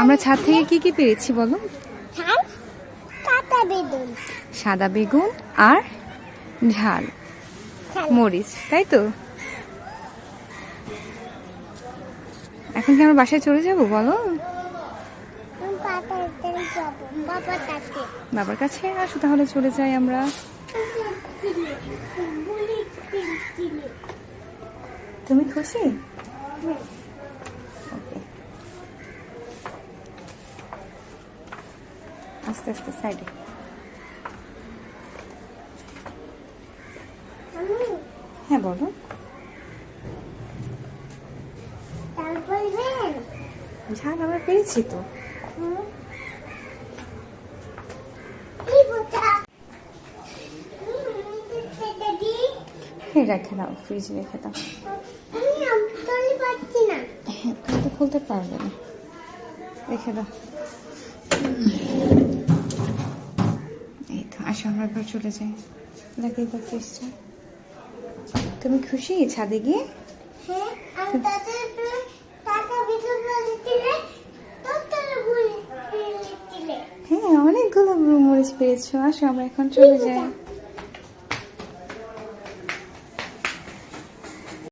আমরা ছাদ থেকে কি কি পেরেছি বলো? সাদা বেগুন আর ঝাল মরিচ, তাই তো? এখন কি আমরা বাসায় চলে যাব বলো? বাবার কাছে আসো, তাহলে চলে যাই আমরা। তুমি খুশি? ওকে, আস্তে আস্তে সাইডে। হ্যাঁ বলো। ঝাল আমরা পেয়েছি তো। রেখে দাও, ফ্রিজে রেখে দাও। হ্যাঁ, তুমি তো খুলতে পারবে না, রেখে দাও। এই তো, আসো আমরা ঘর চলে যাই। দেখে তো ফ্রিজটা। তুমি খুশি ছাদে গিয়ে? হ্যাঁ, অনেকগুলো মরিচ পেয়েছো। আসো আমরা এখন চলে যাই।